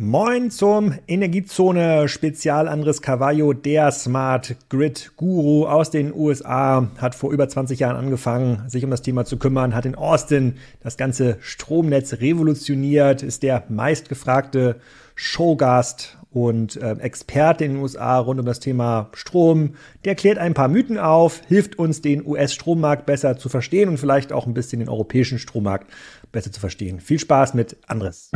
Moin zum Energiezone-Spezial. Andres Carvallo, der Smart Grid Guru aus den USA, hat vor über 20 Jahren angefangen, sich um das Thema zu kümmern, hat in Austin das ganze Stromnetz revolutioniert, ist der meistgefragte Showgast und Experte in den USA rund um das Thema Strom. Der klärt ein paar Mythen auf, hilft uns, den US-Strommarkt besser zu verstehen und vielleicht auch ein bisschen den europäischen Strommarkt besser zu verstehen. Viel Spaß mit Andres.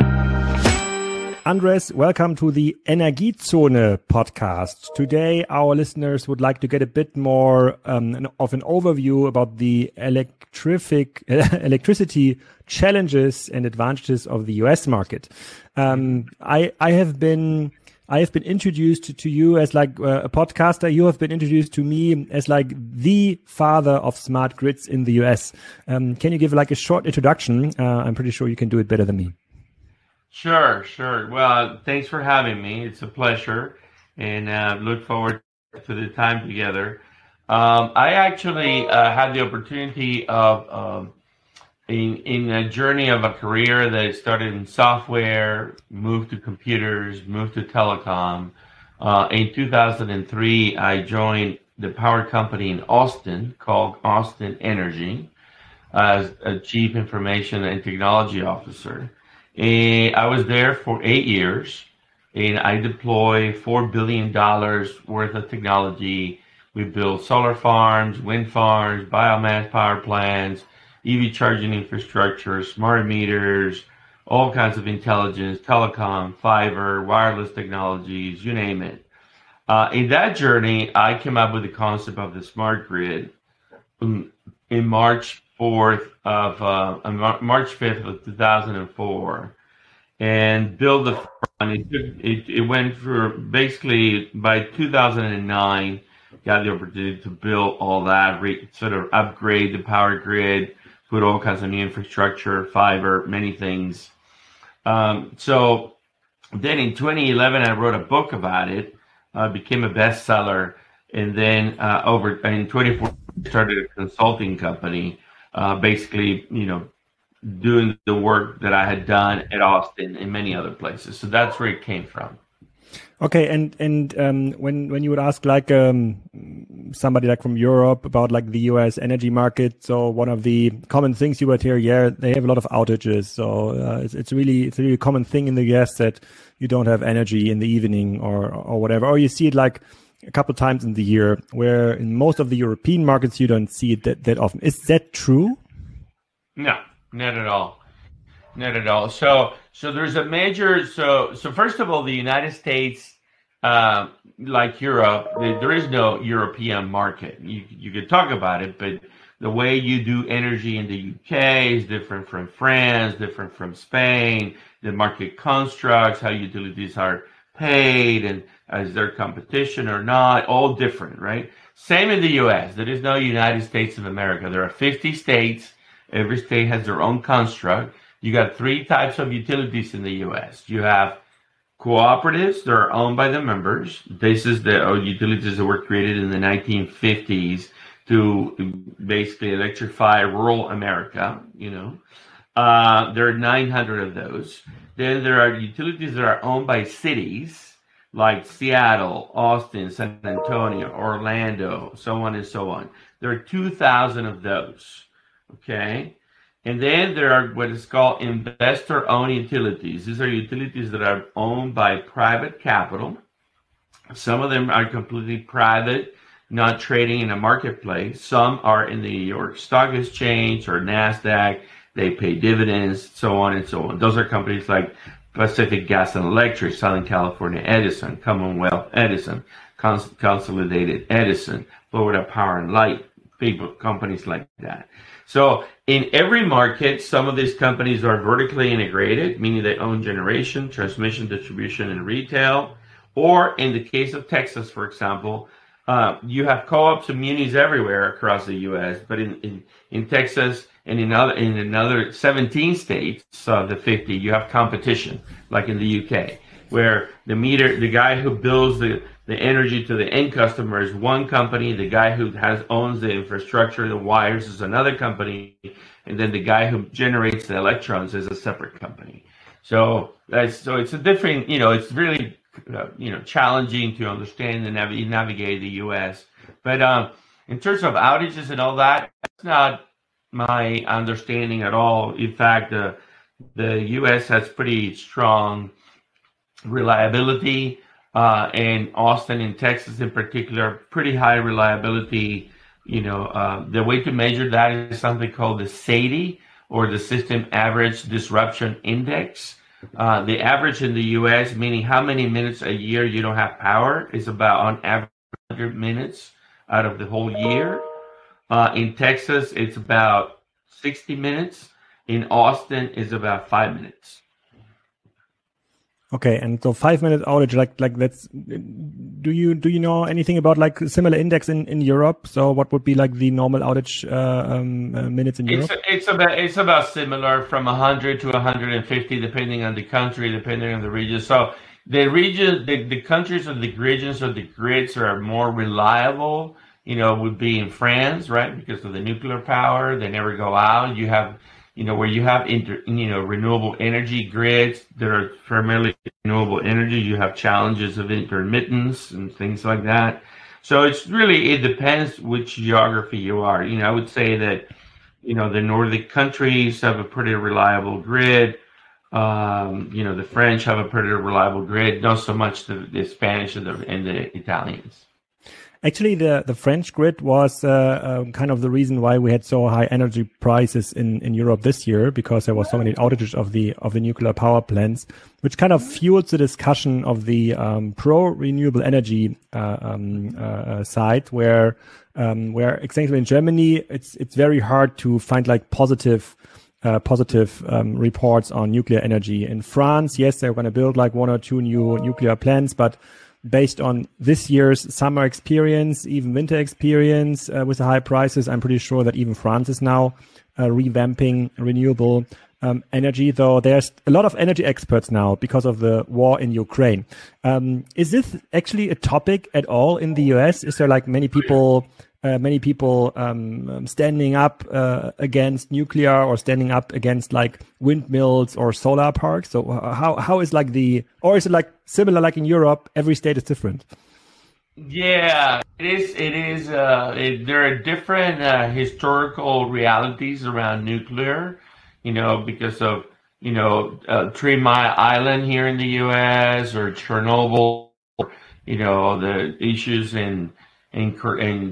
Andres, welcome to the Energiezone podcast. Today, our listeners would like to get a bit more of an overview about the electricity challenges and advantages of the US market. I have been introduced to you as like a podcaster. You have been introduced to me as like the father of smart grids in the US. Can you give like a short introduction? I'm pretty sure you can do it better than me. Sure. Well, thanks for having me. It's a pleasure, and look forward to the time together. I actually had the opportunity of, in a journey of a career that started in software, moved to computers, moved to telecom. In 2003, I joined the power company in Austin called Austin Energy as a chief information and technology officer. And I was there for 8 years, and I deployed $4 billion worth of technology. We built solar farms, wind farms, biomass power plants, EV charging infrastructure, smart meters, all kinds of intelligence, telecom, fiber, wireless technologies, you name it. In that journey, I came up with the concept of the smart grid in March 5th of 2004, and build the fund. It went for basically by 2009, got the opportunity to build all that, sort of upgrade the power grid, put all kinds of new infrastructure, fiber, many things. So then in 2011, I wrote a book about it, became a bestseller, and then in 2014, started a consulting company. Basically, doing the work that I had done at Austin and many other places. So that's where it came from. Okay, and when you would ask like somebody like from Europe about like the US energy market, so one of the common things you would hear, they have a lot of outages. So it's a really common thing in the US that you don't have energy in the evening or whatever, or you see it like a couple of times in the year, where in most of the European markets you don't see it that often. Is that true? No, not at all. Not at all. So there's a major. So first of all, the United States, like Europe, there is no European market. You could talk about it, but the way you do energy in the UK is different from France, different from Spain. The market constructs, how utilities are paid, and is there competition or not, all different, right? Same in the U.S. There is no United States of America. There are 50 states. Every state has their own construct. You got 3 types of utilities in the U.S. You have cooperatives that are owned by the members. This is the utilities that were created in the 1950s to basically electrify rural America, There are 900 of those. Then there are utilities that are owned by cities, like Seattle, Austin, San Antonio, Orlando, so on and so on. There are 2,000 of those, okay? And then there are what is called investor-owned utilities. These are utilities that are owned by private capital. Some of them are completely private, not trading in a marketplace. Some are in the New York Stock Exchange or NASDAQ. They pay dividends, so on and so on. Those are companies like Pacific Gas and Electric, Southern California Edison, Commonwealth Edison, Consolidated Edison, Florida Power and Light, people, companies like that. So in every market, some of these companies are vertically integrated, meaning they own generation, transmission, distribution, and retail. Or in the case of Texas, for example, you have co-ops and munis everywhere across the U.S., but in Texas and in another 17 states, the 50, you have competition, like in the U.K., where the guy who bills the energy to the end customer is one company, the guy who owns the infrastructure, the wires, is another company, and then the guy who generates the electrons is a separate company. So it's a different, it's really, challenging to understand and navigate the U.S. But in terms of outages and all that, that's not my understanding at all. In fact, the U.S. has pretty strong reliability, and Austin and Texas in particular, pretty high reliability. The way to measure that is something called the SAIDI, or the System Average Disruption Index. The average in the U.S., meaning how many minutes a year you don't have power, is about on average 100 minutes out of the whole year. In Texas, it's about 60 minutes. In Austin, it's about 5 minutes. Okay, and so 5 minute outage, like that's. Do you know anything about like similar index in Europe? So what would be like the normal outage minutes in Europe? It's about similar, from 100 to 150, depending on the country, depending on the region. So the countries or the regions or the grids are more reliable. Would be in France, right? Because of the nuclear power, they never go out. You have, where you have renewable energy grids that are primarily renewable energy, you have challenges of intermittence and things like that. So it depends which geography you are. I would say that, the Nordic countries have a pretty reliable grid. The French have a pretty reliable grid, not so much the Spanish and the Italians. Actually, the French grid was kind of the reason why we had so high energy prices in Europe this year, because there was so many outages of the nuclear power plants, which kind of fueled the discussion of the pro renewable energy side, where exactly in Germany it's very hard to find like positive reports on nuclear energy. In France, yes, they're going to build like 1 or 2 new nuclear plants, but based on this year's summer experience, even winter experience with the high prices, I'm pretty sure that even France is now revamping renewable energy, though there's a lot of energy experts now because of the war in Ukraine. Is this actually a topic at all in the US? Is there like many people standing up against nuclear, or standing up against like windmills or solar parks? So how is or is it like similar like in Europe, every state is different? Yeah, it is. There are different historical realities around nuclear, because of, 3 Mile Island here in the U.S. or Chernobyl, the issues in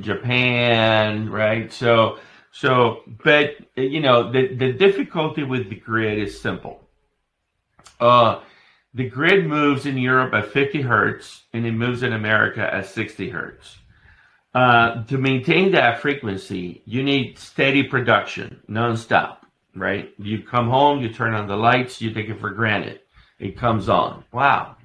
Japan, right? But the difficulty with the grid is simple. The grid moves in Europe at 50 hertz, and it moves in America at 60 hertz. To maintain that frequency, you need steady production, nonstop, right? You come home, you turn on the lights, you take it for granted. It comes on. Wow.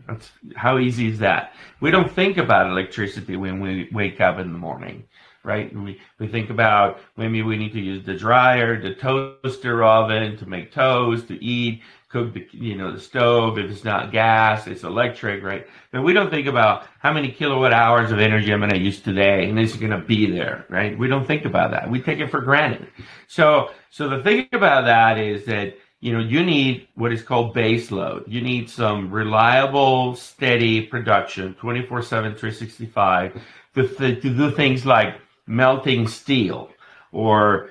How easy is that? We don't think about electricity when we wake up in the morning, right? We think about maybe we need to use the dryer, the toaster oven to make toast, to eat, cook the stove. If it's not gas, it's electric, right? But we don't think about how many kilowatt hours of energy I'm going to use today, and it's going to be there, right? We don't think about that. We take it for granted. So the thing about that is that, you need what is called base load. You need some reliable, steady production, 24/7, 365, to do things like melting steel, or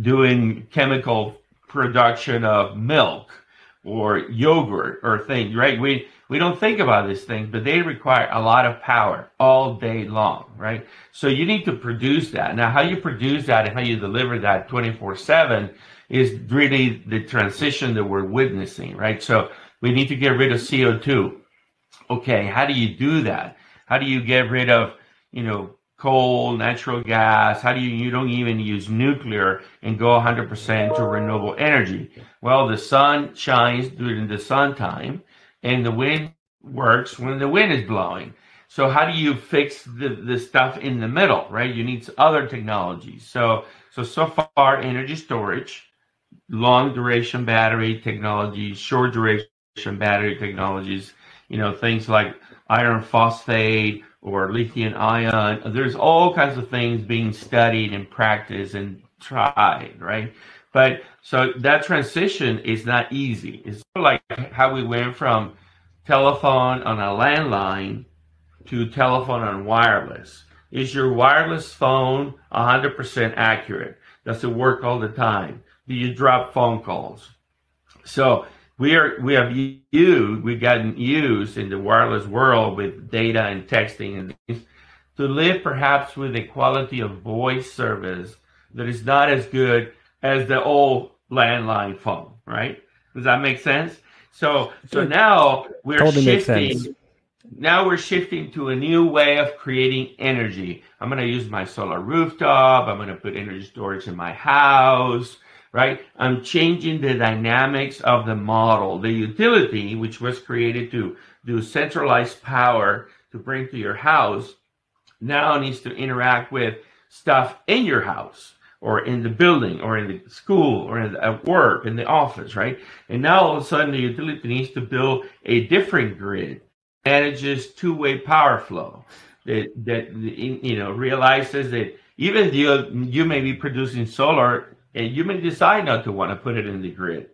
doing chemical production of milk or yogurt or things, right? We don't think about these things, but they require a lot of power all day long, right? So you need to produce that. Now, how you produce that and how you deliver that 24/7 is really the transition that we're witnessing, right? So we need to get rid of CO2. Okay, how do you do that? How do you get rid of, coal, natural gas? How do you don't even use nuclear and go 100% to renewable energy? Well, the sun shines during the sun time, and the wind works when the wind is blowing. So how do you fix the stuff in the middle, right? You need other technologies. So far, energy storage, long duration battery technologies, short duration battery technologies, things like iron phosphate or lithium ion. There's all kinds of things being studied and practiced and tried, right? But so that transition is not easy. It's sort of like how we went from telephone on a landline to telephone on wireless. Is your wireless phone 100% accurate? Does it work all the time? Do you drop phone calls? So we've gotten used in the wireless world with data and texting and things to live perhaps with a quality of voice service that is not as good as the old landline phone, right? Does that make sense? So now we're totally shifting. Now we're shifting to a new way of creating energy. I'm going to use my solar rooftop. I'm going to put energy storage in my house, right? I'm changing the dynamics of the model. The utility, which was created to do centralized power to bring to your house, now needs to interact with stuff in your house or in the building or in the school or at work, in the office, right? And now all of a sudden the utility needs to build a different grid, manages two-way power flow that realizes that even you may be producing solar and you may decide not to want to put it in the grid.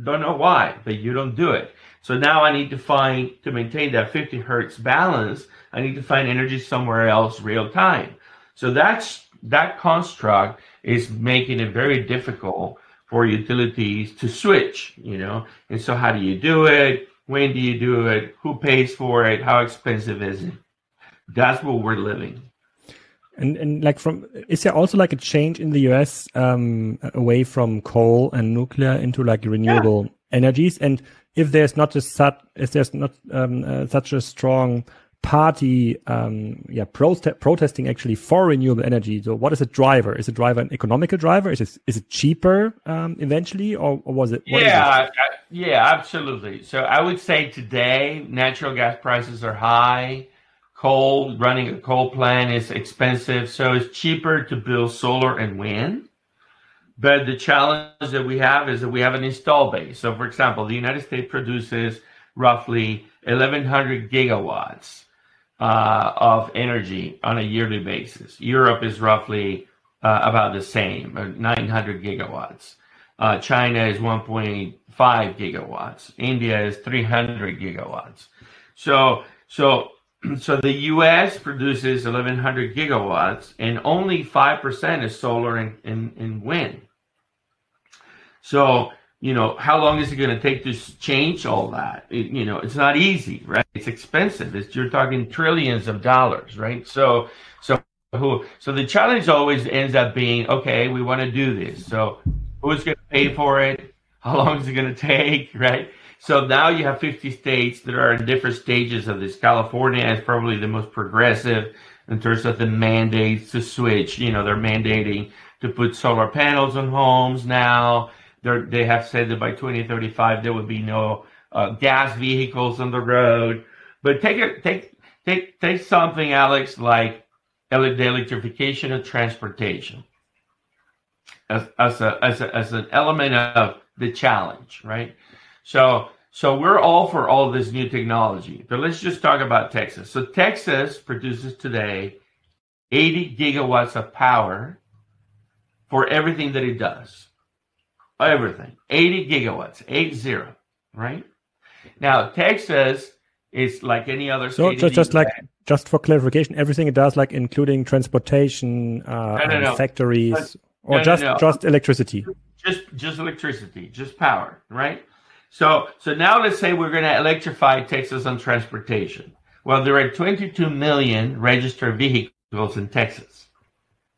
Don't know why, but you don't do it. So now I need to maintain that 50 hertz balance, I need to find energy somewhere else real time. So that construct is making it very difficult for utilities to switch, And so how do you do it? When do you do it? Who pays for it? How expensive is it? That's what we're living. And is there also like a change in the US away from coal and nuclear into like renewable energies? And if there's not such a strong party protesting actually for renewable energy, so what is a driver? Is a driver an economical driver? Is it cheaper eventually, or was it? Absolutely. So I would say today natural gas prices are high. Running a coal plant is expensive, so it's cheaper to build solar and wind. But the challenge that we have is that we have an install base. So, for example, the United States produces roughly 1,100 gigawatts of energy on a yearly basis. Europe is roughly about the same, 900 gigawatts. China is 1.5 gigawatts. India is 300 gigawatts. So the U.S. produces 1,100 gigawatts, and only 5% is solar and wind. So, how long is it going to take to change all that? It's not easy, right? It's expensive. You're talking trillions of dollars, right? So the challenge always ends up being, okay, we want to do this. So who's going to pay for it? How long is it going to take, right? So now you have 50 states that are in different stages of this. California is probably the most progressive in terms of the mandates to switch. They're mandating to put solar panels on homes now. They have said that by 2035 there would be no gas vehicles on the road. But take something, Alex, like the electrification of transportation as an element of the challenge, right? So we're all for all this new technology, but let's just talk about Texas. So Texas produces today 80 gigawatts of power for everything that it does. Everything. 80 gigawatts, 80, right? Now, Texas is like any other state. So just for clarification, everything it does, like including transportation, factories, just electricity? Just electricity, just power, right? So now let's say we're going to electrify Texas on transportation. Well, there are 22 million registered vehicles in Texas.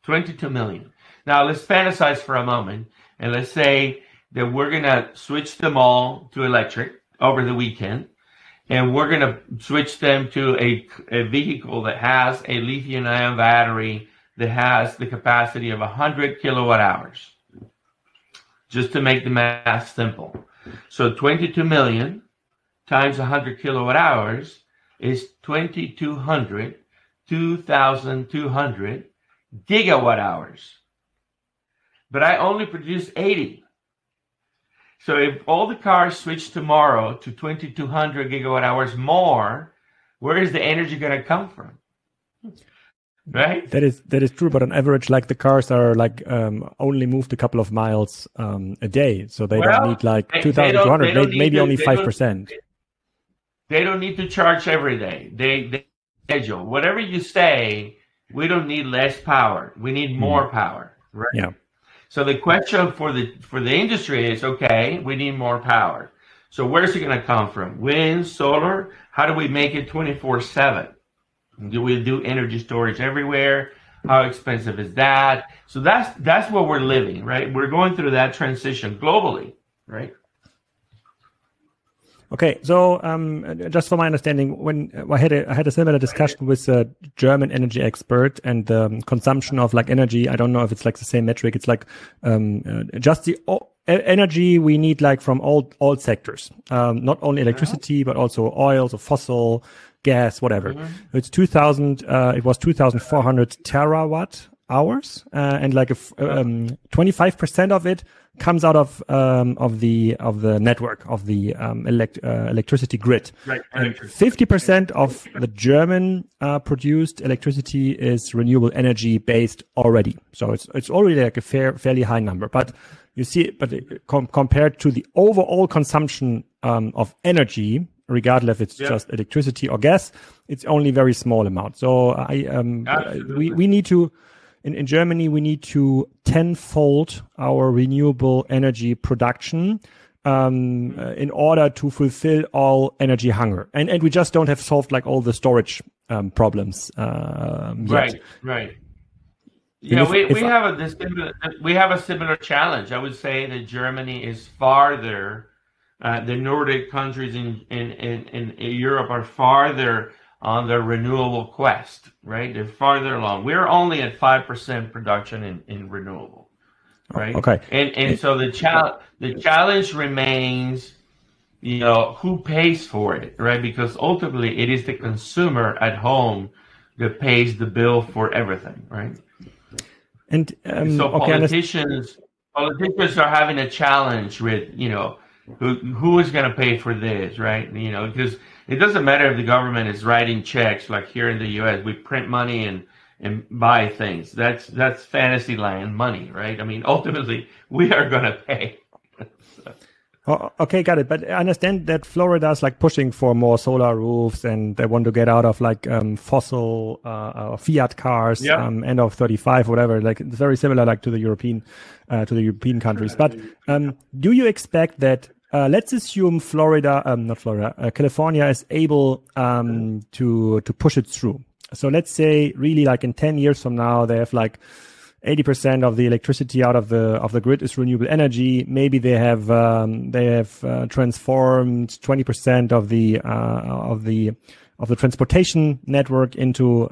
22 million. Now let's fantasize for a moment and let's say that we're going to switch them all to electric over the weekend, and we're going to switch them to a vehicle that has a lithium-ion battery that has the capacity of 100 kilowatt hours, just to make the math simple. So 22 million times 100 kilowatt hours is 2,200 gigawatt hours. But I only produce 80. So if all the cars switch tomorrow to 2,200 gigawatt hours more, where is the energy going to come from? right? That is true, but on average, like the cars are like only moved a couple of miles a day, so they don't need like 2,200, maybe only 5%. They don't need to charge every day. They schedule whatever you say. We don't need less power. We need more power, right? Yeah. So the question for the industry is, okay, we need more power. So where's it going to come from? Wind, solar? How do we make it 24/7? Do we do energy storage everywhere? How expensive is that? So that's what we're living, right? We're going through that transition globally, right? Okay, so just for my understanding, when I had a similar discussion with a German energy expert, and the consumption of like energy, I don't know if it's like the same metric. It's like just the energy we need like from all sectors, not only electricity but also oil, so fossil, gas, whatever. It's 2,000. It was 2,400 terawatt hours, and like 25% of it comes out of the network of the electricity grid. Right. And 50% of the German produced electricity is renewable energy based already. So it's already like a fairly high number. But you see, compared to the overall consumption of energy, regardless if it's just electricity or gas, it's only very small amount. So we need to. In Germany, we need to tenfold our renewable energy production in order to fulfill all energy hunger. And we just don't have solved like all the storage problems yet. Right. Yeah, we have a similar challenge. I would say that Germany is farther. The Nordic countries in Europe are farther on the renewable quest, right? They're farther along. We're only at 5% production in renewable, right? Okay. And so the challenge remains, who pays for it, right? Because ultimately it is the consumer at home that pays the bill for everything, right? And so politicians are having a challenge with, who is going to pay for this, right? Because it doesn't matter if the government is writing checks, like here in the U.S., we print money and buy things. That's fantasy land money, right? I mean, ultimately, we are going to pay. Okay, got it. But I understand that Florida is like pushing for more solar roofs, and they want to get out of like fossil Fiat cars, end of 35, whatever. Like it's very similar, like to the European countries. But do you expect that? Let's assume California is able to push it through. So let's say really like in 10 years from now, they have like 80% of the electricity out of the grid is renewable energy. Maybe they have transformed 20% of the transportation network into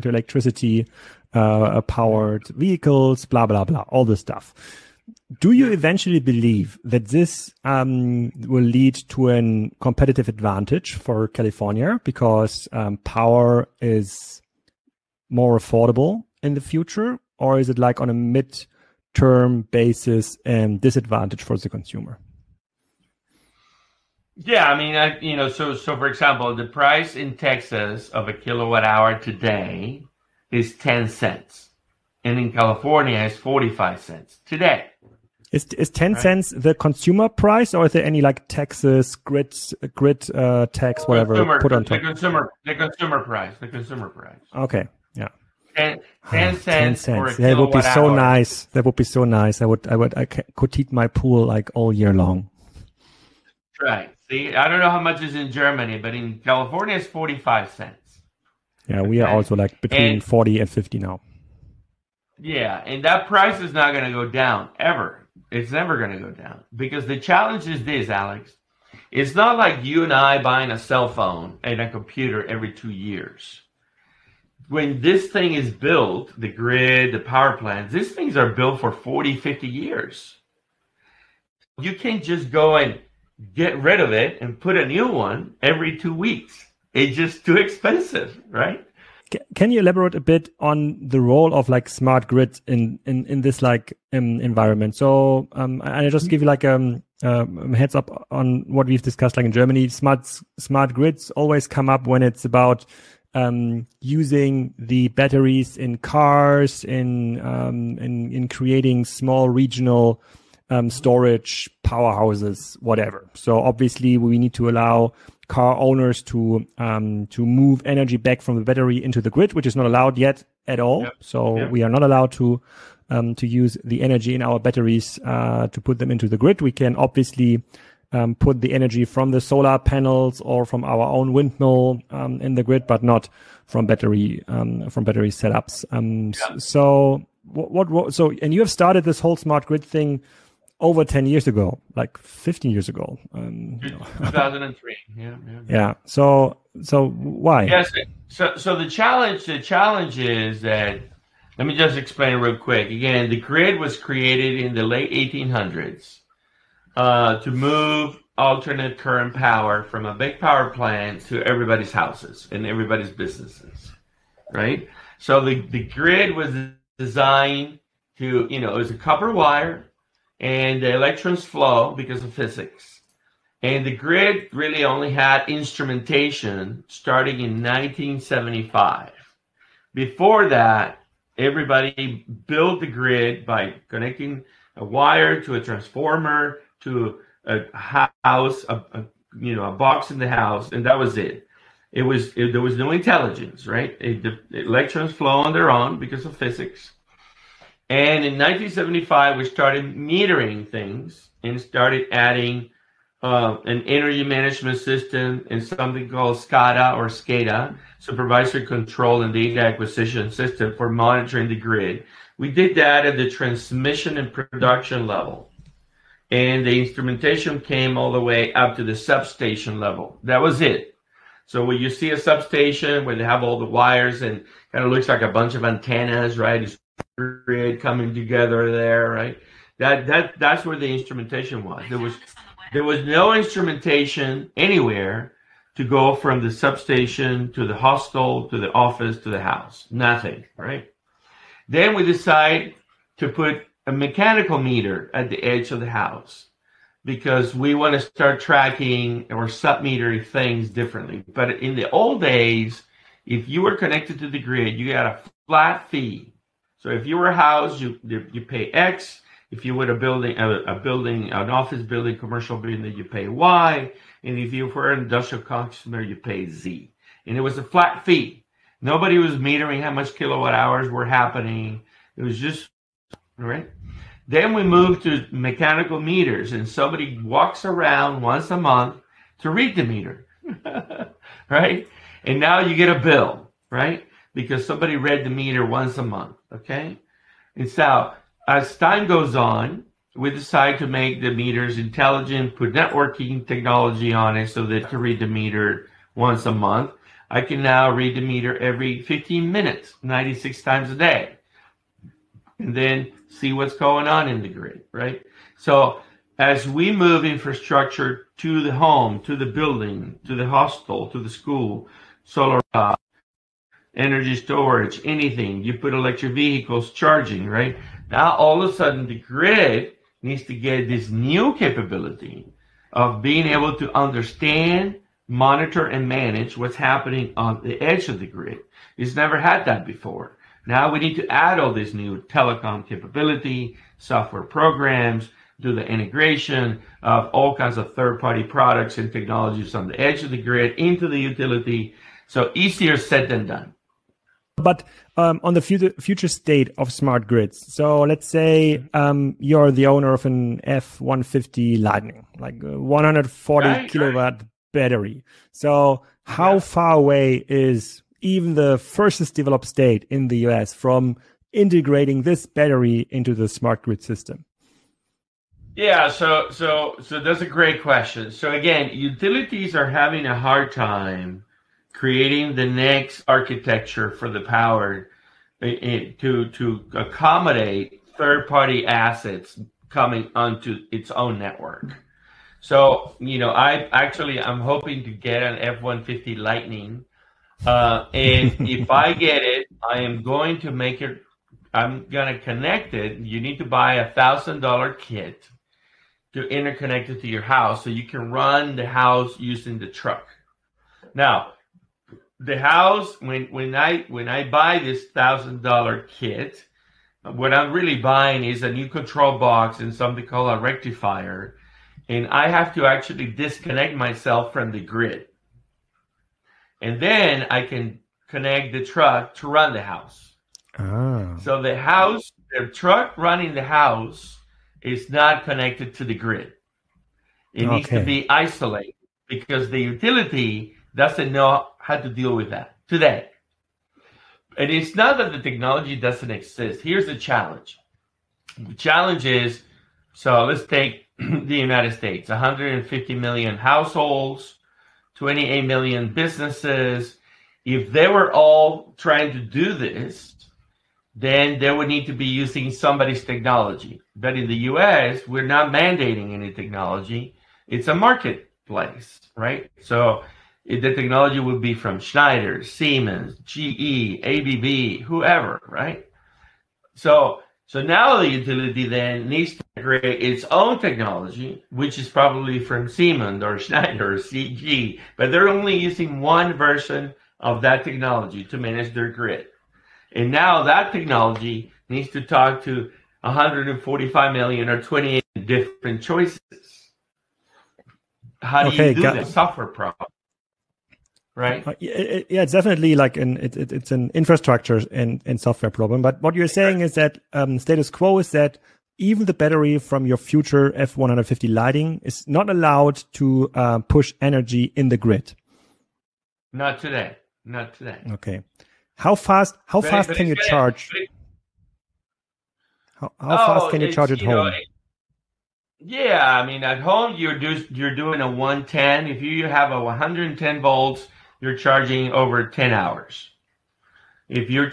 electricity powered vehicles, blah blah blah, all this stuff. Do you eventually believe that this will lead to a competitive advantage for California because power is more affordable in the future, or is it like on a mid-term basis disadvantage for the consumer? Yeah, I mean, so for example, the price in Texas of a kilowatt hour today is 10 cents, and in California is 45 cents today. Is 10 cents the consumer price, or is there any like taxes, grid tax, whatever put on top? The consumer price. Okay, yeah. 10 cents. For a that would be so hour. nice. That would be so nice. I could heat my pool like all year long. Right. See, I don't know how much is in Germany, but in California it's 45 cents. Yeah, we are also like between 40 and 50 now. Yeah, and that price is not going to go down ever. It's never going to go down, because the challenge is this, Alex. It's not like you and I buying a cell phone and a computer every 2 years. When this thing is built, the grid, the power plants, these things are built for 40, 50 years. You can't just go and get rid of it and put a new one every 2 weeks. It's just too expensive, right? Can you elaborate a bit on the role of like smart grid in this like environment? So I just give you like heads up on what we've discussed. Like in Germany, smart grids always come up when it's about using the batteries in cars, in creating small regional storage powerhouses, whatever. So obviously we need to allow car owners to move energy back from the battery into the grid, which is not allowed yet at all. Yep. So we are not allowed to use the energy in our batteries to put them into the grid. We can obviously put the energy from the solar panels or from our own windmill in the grid, but not from battery setups. So so and you have started this whole smart grid thing over 10 years ago, like 15 years ago. 2003. Yeah. So why? Yes. So the challenge is that, let me just explain real quick. Again, the grid was created in the late 1800s to move alternate current power from a big power plant to everybody's houses and everybody's businesses, right? So the grid was designed to, it was a copper wire, and the electrons flow because of physics. And the grid really only had instrumentation starting in 1975. Before that, everybody built the grid by connecting a wire to a transformer, to a house, a box in the house, and that was it. There was no intelligence, right? The electrons flow on their own because of physics. And in 1975, we started metering things and started adding an energy management system and something called SCADA or SCADA, Supervisory Control and Data Acquisition System, for monitoring the grid. We did that at the transmission and production level. And the instrumentation came all the way up to the substation level. That was it. So when you see a substation where they have all the wires and kind of looks like a bunch of antennas, right? It's grid coming together there, right? That's where the instrumentation was. There was no instrumentation anywhere to go from the substation to the hostel to the office to the house. Nothing, right? Then we decide to put a mechanical meter at the edge of the house because we want to start tracking or submetering things differently. But in the old days, if you were connected to the grid, you got a flat fee. So if you were a house, you pay X. If you were a building, an office building, commercial building, you pay Y. And if you were an industrial customer, you pay Z. And it was a flat fee. Nobody was metering how much kilowatt hours were happening. It was just, right? Then we moved to mechanical meters, and somebody walks around once a month to read the meter, right? And now you get a bill, right? Because somebody read the meter once a month, okay? And so as time goes on, we decide to make the meters intelligent, put networking technology on it so that to read the meter once a month. I can now read the meter every 15 minutes, 96 times a day, and then see what's going on in the grid, right? So as we move infrastructure to the home, to the building, to the hostel, to the school, solar energy storage, anything, you put electric vehicles charging, right? Now all of a sudden the grid needs to get this new capability of being able to understand, monitor, and manage what's happening on the edge of the grid. It's never had that before. Now we need to add all this new telecom capability, software programs, do the integration of all kinds of third-party products and technologies on the edge of the grid into the utility. So easier said than done. But on the future state of smart grids, so let's say you're the owner of an F-150 Lightning, like a 140 kilowatt battery. So how far away is even the furthest developed state in the US from integrating this battery into the smart grid system? Yeah, so that's a great question. So again, utilities are having a hard time creating the next architecture for the power to accommodate third-party assets coming onto its own network. So, I'm hoping to get an F-150 Lightning. And if I get it, I am going to make it, I'm going to connect it. You need to buy $1,000 kit to interconnect it to your house so you can run the house using the truck. Now, the house, when I buy this $1,000 kit, what I'm really buying is a new control box and something called a rectifier, and I have to actually disconnect myself from the grid, and then I can connect the truck to run the house. So the truck running the house is not connected to the grid. It needs to be isolated because the utility doesn't know how to deal with that today. And it's not that the technology doesn't exist. Here's the challenge. The challenge is, so let's take the United States, 150 million households, 28 million businesses. If they were all trying to do this, then they would need to be using somebody's technology. But in the US, we're not mandating any technology. It's a marketplace, right? So the technology would be from Schneider, Siemens, GE, ABB, whoever, right? So now the utility then needs to create its own technology, which is probably from Siemens or Schneider or CG, but they're only using one version of that technology to manage their grid. And now that technology needs to talk to 145 million or 28 different choices. How do you do that? Software problem. Right. Yeah, it's definitely like it's an infrastructure and software problem. But what you're saying is that status quo is that even the battery from your future F150 lighting is not allowed to push energy in the grid. Not today. Okay. How fast can you charge? How fast can you charge at home? Yeah, I mean, at home you're doing a 110. If you have a 110 volts, you're charging over 10 hours. If you're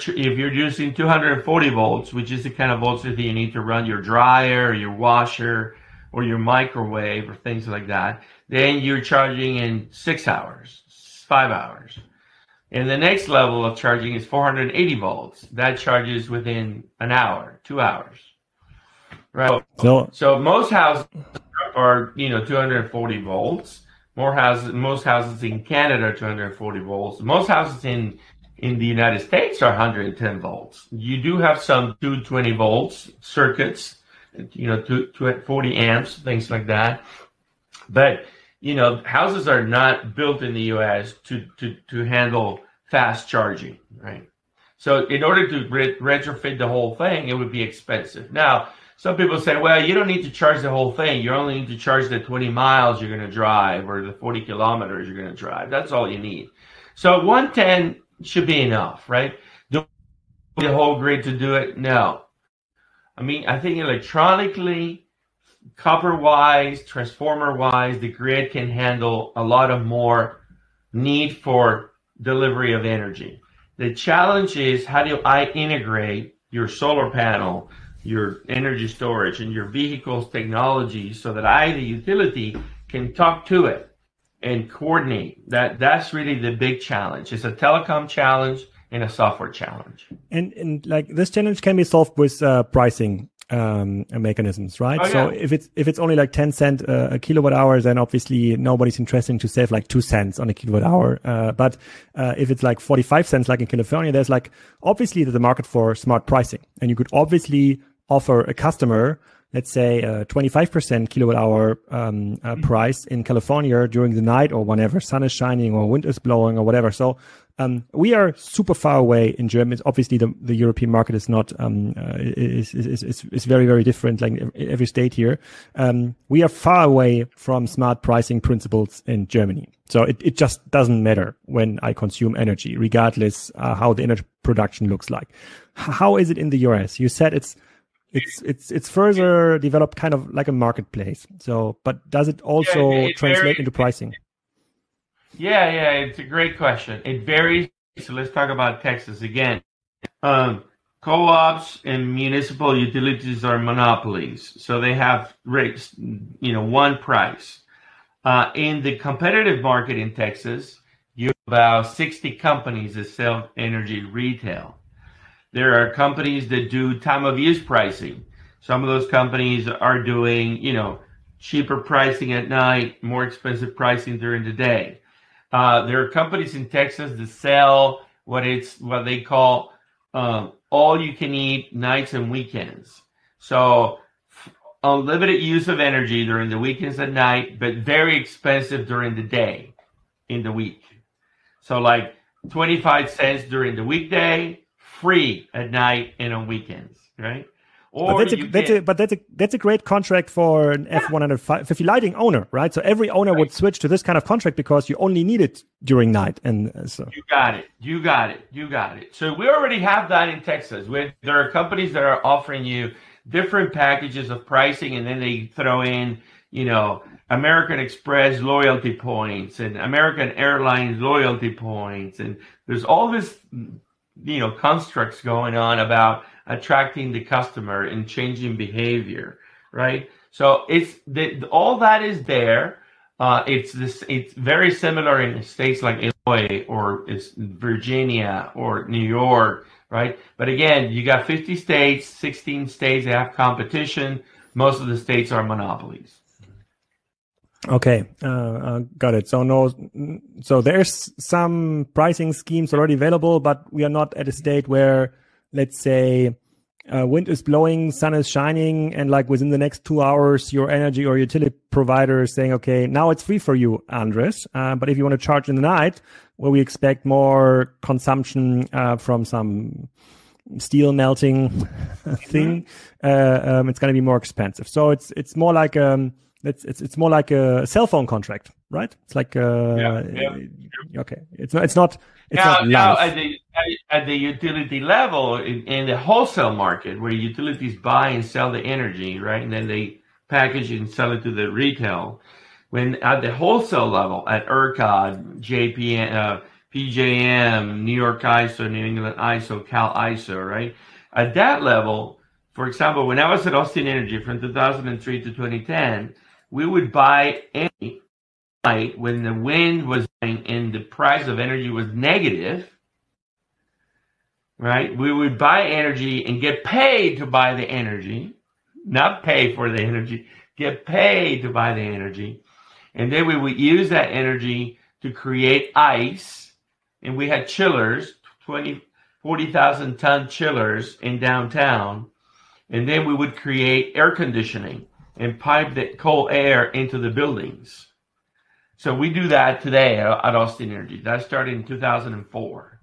using 240 volts, which is the kind of voltage that you need to run your dryer, or your washer, or your microwave, or things like that, then you're charging in 6 hours, 5 hours. And the next level of charging is 480 volts. That charges within an hour, 2 hours. Right. So most houses are 240 volts. Most houses in Canada are 240 volts. Most houses in the United States are 110 volts. You do have some 220 volts circuits, 240 amps, things like that. But houses are not built in the U.S. to handle fast charging, right? So in order to retrofit the whole thing, it would be expensive. Now, some people say, well, you don't need to charge the whole thing. You only need to charge the 20 miles you're going to drive or the 40 kilometers you're going to drive. That's all you need. So 110 should be enough, right? Do the whole grid to do it? No. I mean, I think electronically, copper-wise, transformer-wise, the grid can handle a lot of more need for delivery of energy. The challenge is, how do I integrate your solar panel, your energy storage, and your vehicle's technology so that I, the utility, can talk to it and coordinate? That's really the big challenge. It's a telecom challenge and a software challenge. And like this challenge can be solved with pricing mechanisms, right? Oh, yeah. So if it's only like 10 cents a kilowatt hour, then obviously nobody's interested to save like 2 cents on a kilowatt hour. But if it's like 45 cents, like in California, there's like obviously the market for smart pricing, and you could obviously offer a customer, let's say, 25% kilowatt hour price in California during the night or whenever sun is shining or wind is blowing or whatever. So we are super far away in Germany. Obviously, the European market is not is very, very different, like every state here. We are far away from smart pricing principles in Germany. So it just doesn't matter when I consume energy, regardless how the energy production looks like. How is it in the US? You said it's further developed, kind of like a marketplace. So, but does it also translate into pricing? Yeah, it's a great question. It varies. So let's talk about Texas again. Co-ops and municipal utilities are monopolies, so they have rates, one price. In the competitive market in Texas, you have about 60 companies that sell energy retail. There are companies that do time of use pricing. Some of those companies are doing, cheaper pricing at night, more expensive pricing during the day. There are companies in Texas that sell what they call all you can eat nights and weekends. So unlimited use of energy during the weekends at night, but very expensive during the day in the week. So like 25 cents during the weekday, free at night and on weekends, right? Or that's a great contract for an F-150 lighting owner, right? So every owner would switch to this kind of contract because you only need it during night. And so you got it. So we already have that in Texas. There are companies that are offering you different packages of pricing, and then they throw in, American Express loyalty points and American Airlines loyalty points, and there's all this, constructs going on about attracting the customer and changing behavior, right? So all that is there. It's very similar in states like Illinois or it's Virginia or New York, right? But again, you got 50 states, 16 states that have competition. Most of the states are monopolies. Okay, got it. So there's some pricing schemes already available, but we are not at a state where, let's say, wind is blowing, sun is shining, and like within the next 2 hours, your energy or utility provider is saying, okay, now it's free for you, Andres. But if you want to charge in the night, where we expect more consumption from some steel melting thing, it's going to be more expensive. So it's more like it's more like a cell phone contract, right? It's like okay. It's not now at the utility level in the wholesale market where utilities buy and sell the energy, right? And then they package it and sell it to the retail. When at the wholesale level at ERCOT, JPM, PJM, New York ISO, New England ISO, Cal ISO, right? At that level, for example, when I was at Austin Energy from 2003 to 2010, we would buy energy when the wind was and the price of energy was negative, right? We would buy energy and get paid to buy the energy, not pay for the energy, get paid to buy the energy. And then we would use that energy to create ice. And we had chillers, 40,000 ton chillers in downtown. And then we would create air conditioning and pipe the cold air into the buildings. So we do that today at Austin Energy. That started in 2004,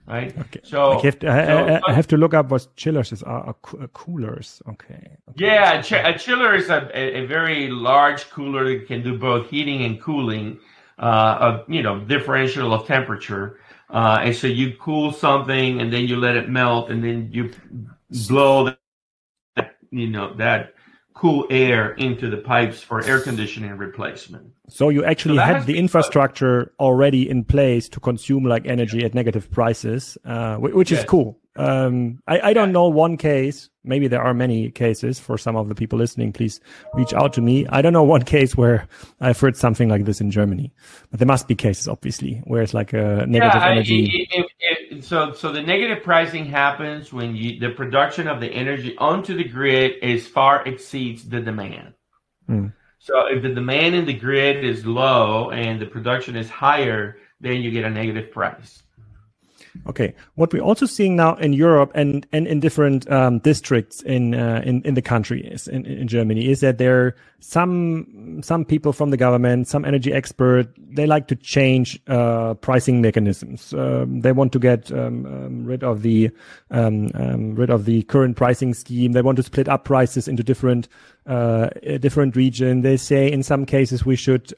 right? Okay. So I have to look up what chillers are coolers. Okay. Yeah, a chiller is a very large cooler that can do both heating and cooling, differential of temperature. And so you cool something and then you let it melt and then you blow that cool air into the pipes for air conditioning replacement. So you actually had the infrastructure already in place to consume like energy at negative prices, which is cool. I don't know one case. Maybe there are many cases. For some of the people listening, please reach out to me. I don't know one case where I've heard something like this in Germany, but there must be cases, obviously, where it's like a negative energy. So the negative pricing happens when the production of the energy onto the grid far exceeds the demand. So if the demand in the grid is low and the production is higher, then you get a negative price. Okay. What we're also seeing now in Europe and in different districts in the country in Germany is that there are some people from the government, some energy expert, they like to change pricing mechanisms. They want to get rid of the current pricing scheme. They want to split up prices into different region. They say in some cases we should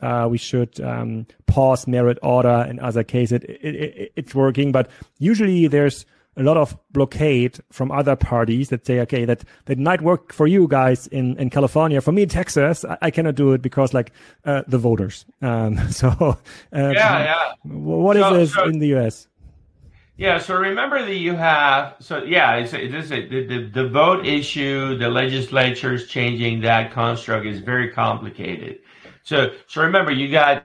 pause merit order. In other cases it's working, but usually there's a lot of blockade from other parties that say, okay, that might work for you guys in California. For me in Texas, I cannot do it because the voters. What is this in the US? Yeah, so remember that you have, the vote issue, the legislature is changing that construct is very complicated. So remember, you got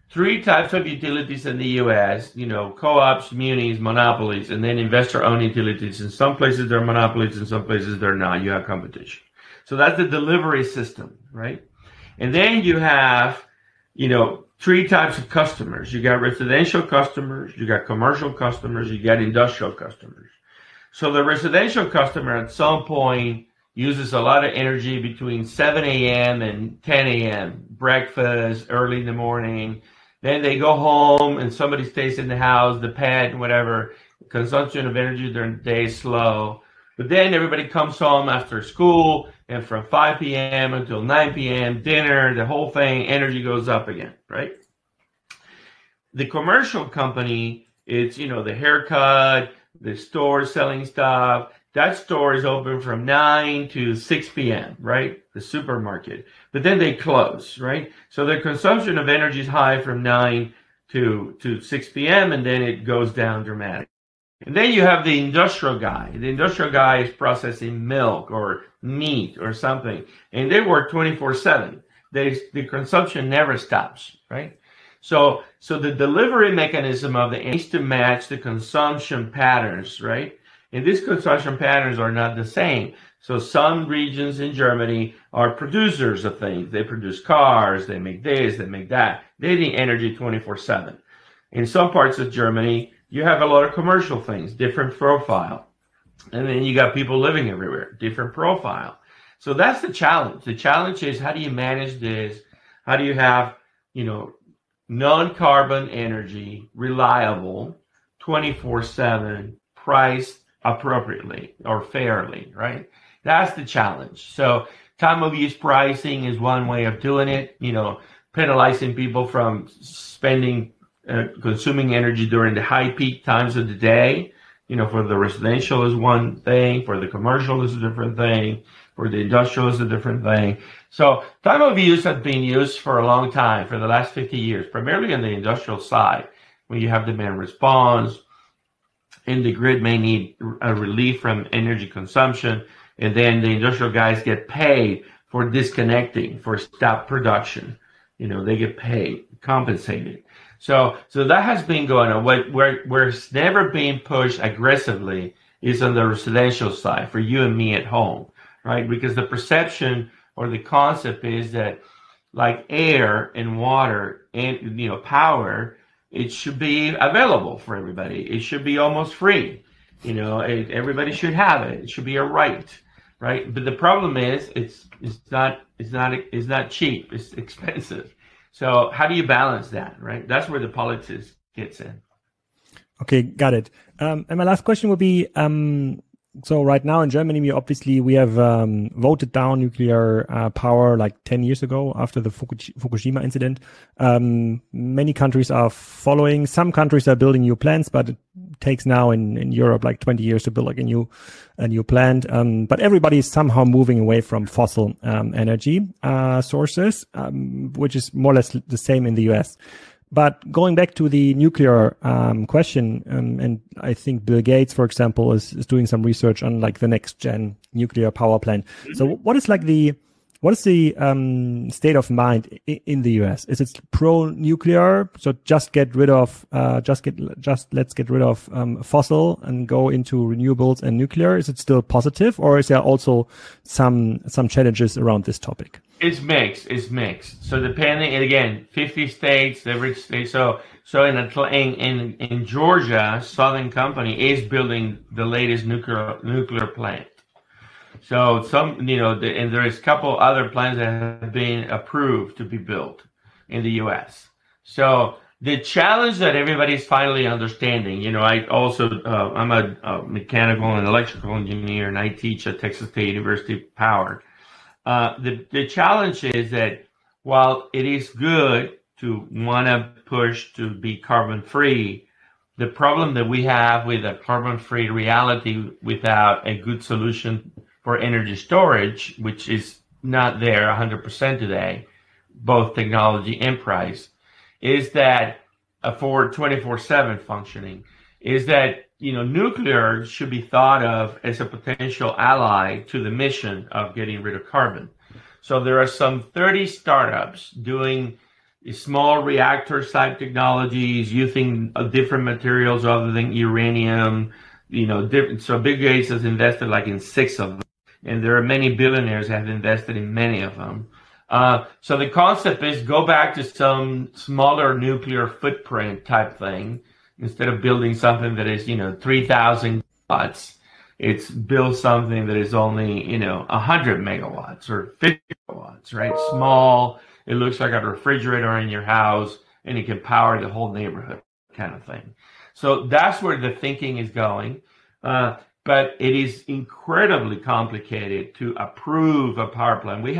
three types of utilities in the U.S., co-ops, munis, monopolies, and then investor-owned utilities. In some places they're monopolies, in some places they're not. You have competition. So that's the delivery system, right? And then you have, three types of customers. You got residential customers, you got commercial customers, you got industrial customers. So the residential customer at some point uses a lot of energy between 7 a.m. and 10 a.m., breakfast, early in the morning. Then they go home and somebody stays in the house, the pet, whatever. Consumption of energy during the day is slow. But then everybody comes home after school, and from 5 p.m. until 9 p.m., dinner, the whole thing, energy goes up again, right? The commercial company, it's, the haircut, the store selling stuff. That store is open from 9 to 6 p.m., right? The supermarket. But then they close, right? So their consumption of energy is high from 9 to 6 p.m., and then it goes down dramatically. And then you have the industrial guy. The industrial guy is processing milk or meat or something, and they work 24/7. The consumption never stops, right? So the delivery mechanism of the needs to match the consumption patterns, right? And these consumption patterns are not the same. So some regions in Germany are producers of things. They produce cars, they make this, they make that. They need energy 24/7. In some parts of Germany, you have a lot of commercial things, different profile. And then you got people living everywhere, different profile. So that's the challenge. The challenge is, how do you manage this? How do you have, non-carbon energy, reliable, 24/7, priced appropriately or fairly, right? That's the challenge. So time of use pricing is one way of doing it, penalizing people from consuming energy during the high peak times of the day. For the residential is one thing, for the commercial is a different thing, for the industrial is a different thing. So time of use has been used for a long time, for the last 50 years, primarily on the industrial side, when you have demand response, and the grid may need a relief from energy consumption, and then the industrial guys get paid for disconnecting, for stop production. They get paid, compensated. So that has been going on. Where it's never been pushed aggressively is on the residential side for you and me at home, right? Because the perception or the concept is that, like air and water and power, it should be available for everybody. It should be almost free. Everybody should have it. It should be a right? But the problem is it's not cheap. It's expensive. So how do you balance that, right? That's where the politics gets in. Okay, got it. And my last question would be, so right now in Germany, we have voted down nuclear power like 10 years ago after the Fukushima incident. Many countries are following. Some countries are building new plants, but it takes now in Europe like 20 years to build like a new plant. But everybody is somehow moving away from fossil energy sources, which is more or less the same in the US. But going back to the nuclear question, and I think Bill Gates, for example, is doing some research on like the next gen nuclear power plant. So what is the state of mind in the US? Is it pro nuclear? So let's get rid of fossil and go into renewables and nuclear. Is it still positive, or is there also some challenges around this topic? It's mixed. So depending, and again, 50 states, every state. So in Georgia, Southern Company is building the latest nuclear plant. So and there is a couple other plants that have been approved to be built in the U.S. So the challenge that everybody's finally understanding, I also, I'm a mechanical and electrical engineer, and I teach at Texas State University Power. The challenge is that while it is good to want to push to be carbon free, the problem that we have with a carbon free reality without a good solution for energy storage, which is not there 100% today, both technology and price, is that for 24/7 functioning, is that nuclear should be thought of as a potential ally to the mission of getting rid of carbon. So there are some 30 startups doing small reactor type technologies using different materials other than uranium, different. So Bill Gates has invested like in 6 of them, and there are many billionaires that have invested in many of them. So the concept is go back to some smaller nuclear footprint type thing. Instead of building something that is, 3,000 watts, it's build something that is only, 100 megawatts or 50 megawatts, right? Small. It looks like a refrigerator in your house and it can power the whole neighborhood kind of thing. So that's where the thinking is going. But it is incredibly complicated to approve a power plant. We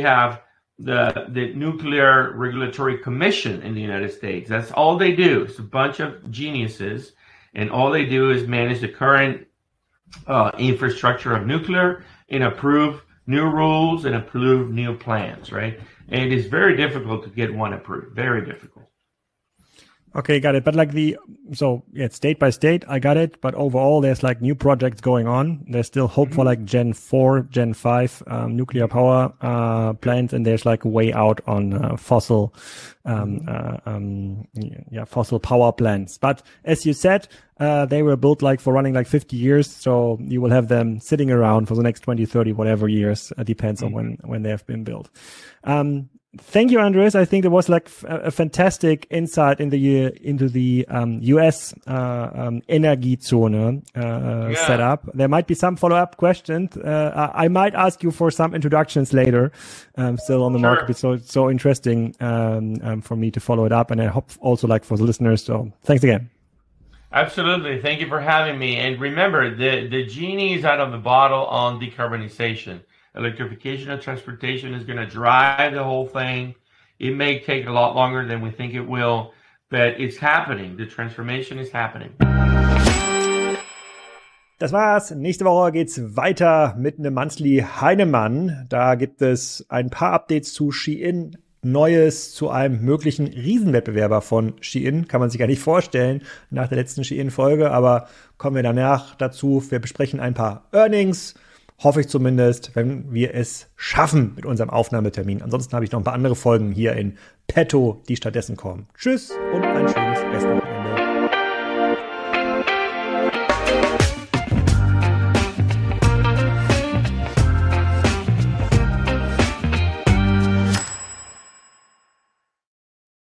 have the Nuclear Regulatory Commission in the United States. That's all they do. It's a bunch of geniuses, and all they do is manage the current infrastructure of nuclear and approve new rules and approve new plans, right? And it is very difficult to get one approved. Very difficult. Okay, got it. But it's state by state, I got it. But overall, there's like new projects going on. There's still hope for like Gen 4, Gen 5 nuclear power plants, and there's like way out on fossil power plants. But as you said, they were built like for running like 50 years. So you will have them sitting around for the next 20, 30, whatever years. Depends on when they have been built. Thank you, Andres. I think it was like a fantastic insight into the US Energiezone setup. There might be some follow-up questions. I might ask you for some introductions later. Still on the market. It's so interesting for me to follow it up, and I hope also like for the listeners. So thanks again. Absolutely. Thank you for having me. And remember, the genie is out of the bottle on decarbonization. Electrification of transportation is going to drive the whole thing. It may take a lot longer than we think it will, but it's happening. The transformation is happening. Das war's. Nächste Woche geht's weiter mit einem Monthly Heinemann. Da gibt es ein paar Updates zu Shein. Neues zu einem möglichen Riesenwettbewerber von Shein. Kann man sich gar nicht vorstellen nach der letzten Shein-Folge, aber kommen wir danach dazu. Wir besprechen ein paar Earnings. Hoffe ich zumindest, wenn wir es schaffen mit unserem Aufnahmetermin. Ansonsten habe ich noch ein paar andere Folgen hier in petto, die stattdessen kommen. Tschüss und ein schönes Restwoche.